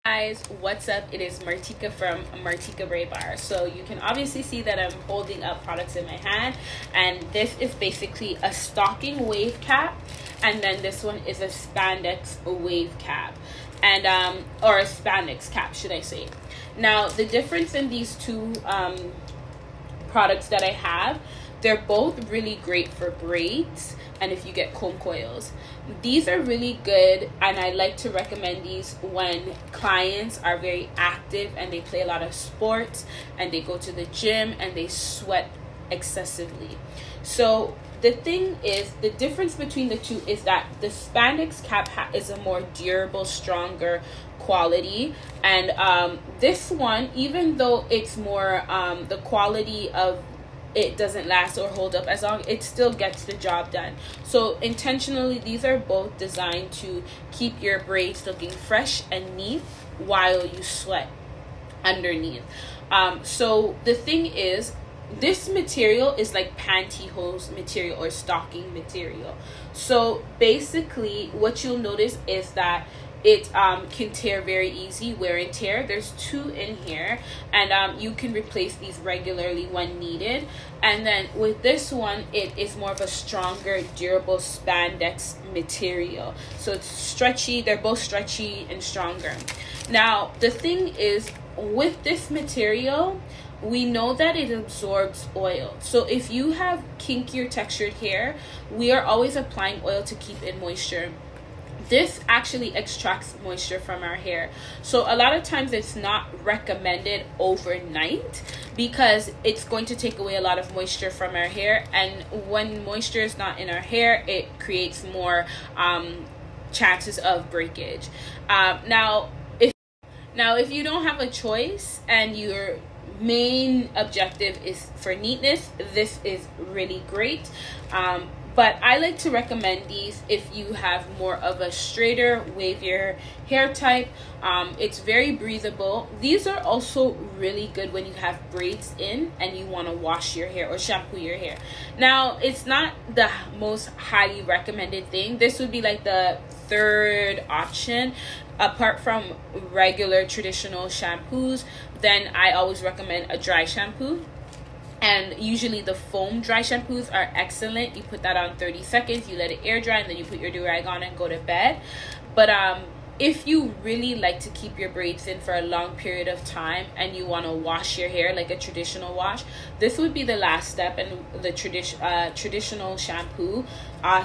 Guys, what's up? It is Martika from Martika Braid Bar. So you can obviously see that I'm holding up products in my hand, and this is basically a stocking wave cap, and then this one is a spandex wave cap, and or a spandex cap, should I say. Now the difference in these two products that I have, they're both really great for braids and if you get comb coils. These are really good, and I like to recommend these when clients are very active and they play a lot of sports and they go to the gym and they sweat excessively. So the thing is, the difference between the two is that the spandex cap is a more durable, stronger quality, and this one, even though it's more the quality of it doesn't last or hold up as long, it still gets the job done. So intentionally, these are both designed to keep your braids looking fresh and neat while you sweat underneath. So the thing is, this material is like pantyhose material or stocking material. So basically what you'll notice is that it can tear very easy, wear and tear. There's two in here, and you can replace these regularly when needed. And then with this one, it is more of a stronger, durable spandex material. So it's stretchy. They're both stretchy and stronger. Now, the thing is, with this material, we know that it absorbs oil. So if you have kinkier textured hair, we are always applying oil to keep in moisture. This actually extracts moisture from our hair. So a lot of times it's not recommended overnight because it's going to take away a lot of moisture from our hair, and when moisture is not in our hair, it creates more chances of breakage. Now if you don't have a choice and your main objective is for neatness, this is really great. But I like to recommend these if you have more of a straighter, wavier hair type. It's very breathable. These are also really good when you have braids in and you want to wash your hair or shampoo your hair. Now, it's not the most highly recommended thing. This would be like the third option. Apart from regular traditional shampoos, then I always recommend a dry shampoo. And usually the foam dry shampoos are excellent. You put that on 30 seconds, you let it air dry, and then you put your do-rag on and go to bed. But if you really like to keep your braids in for a long period of time and you want to wash your hair like a traditional wash, this would be the last step, and the traditional shampoo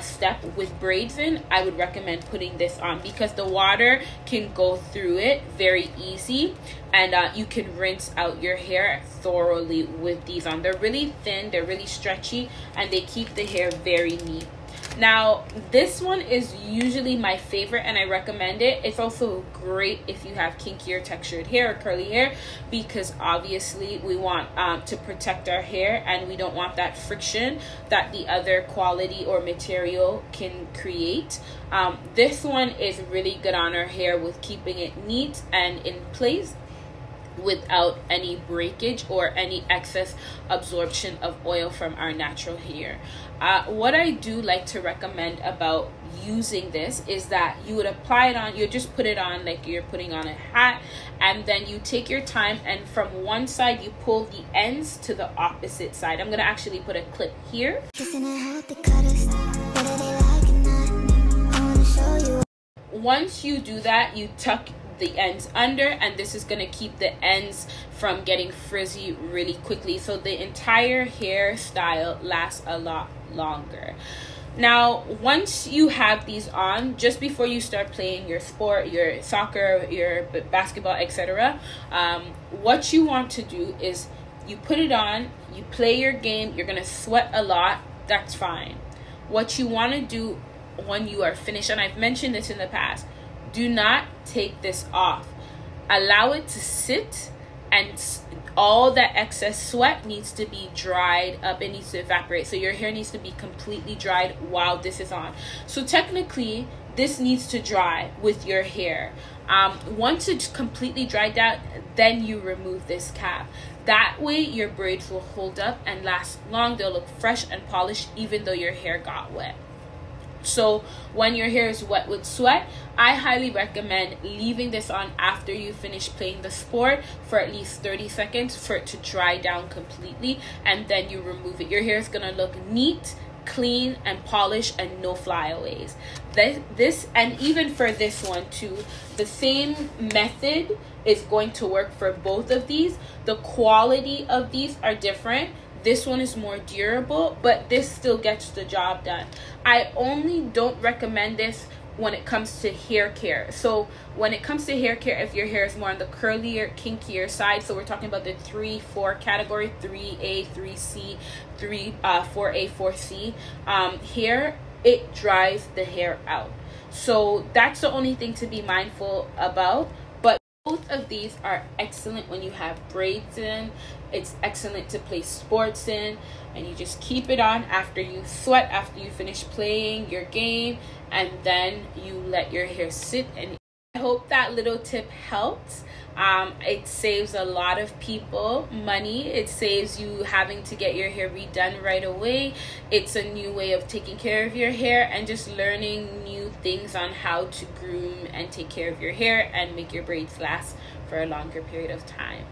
step with braids in, I would recommend putting this on because the water can go through it very easy, and you can rinse out your hair thoroughly with these on. They're really thin, they're really stretchy, and they keep the hair very neat. Now, this one is usually my favorite and I recommend it. It's also great if you have kinkier textured hair or curly hair, because obviously we want to protect our hair and we don't want that friction that the other quality or material can create. This one is really good on our hair with keeping it neat and in place without any breakage or any excess absorption of oil from our natural hair. What I do like to recommend about using this is that you would apply it on, you just put it on like you're putting on a hat, and then you take your time and from one side you pull the ends to the opposite side. I'm gonna actually put a clip here. Once you do that, you tuck the ends under, and this is going to keep the ends from getting frizzy really quickly, so the entire hairstyle lasts a lot longer. Now, once you have these on, just before you start playing your sport, your soccer, your basketball, etc., what you want to do is you put it on, you play your game, you're going to sweat a lot, that's fine. What you want to do when you are finished, and I've mentioned this in the past, do not take this off. Allow it to sit, and all that excess sweat needs to be dried up. It needs to evaporate. So your hair needs to be completely dried while this is on. So technically, this needs to dry with your hair. Once it's completely dried out, then you remove this cap. That way, your braids will hold up and last long. They'll look fresh and polished even though your hair got wet. So when your hair is wet with sweat, I highly recommend leaving this on after you finish playing the sport for at least 30 seconds for it to dry down completely, and then you remove it. Your hair is gonna look neat, clean, and polished, and no flyaways. This and even for this one too, the same method is going to work for both of these. The quality of these are different. This one is more durable, but this still gets the job done. I only don't recommend this when it comes to hair care. So when it comes to hair care, if your hair is more on the curlier, kinkier side, so we're talking about the 3-4 category, 3A, 3C, 4A, 4C, hair, it dries the hair out. So that's the only thing to be mindful about. But both of these are excellent when you have braids in. It's excellent to play sports in, and you just keep it on after you sweat, after you finish playing your game, and then you let your hair sit. And I hope that little tip helped. It saves a lot of people money. It saves you having to get your hair redone right away. It's a new way of taking care of your hair and just learning new things on how to groom and take care of your hair and make your braids last for a longer period of time.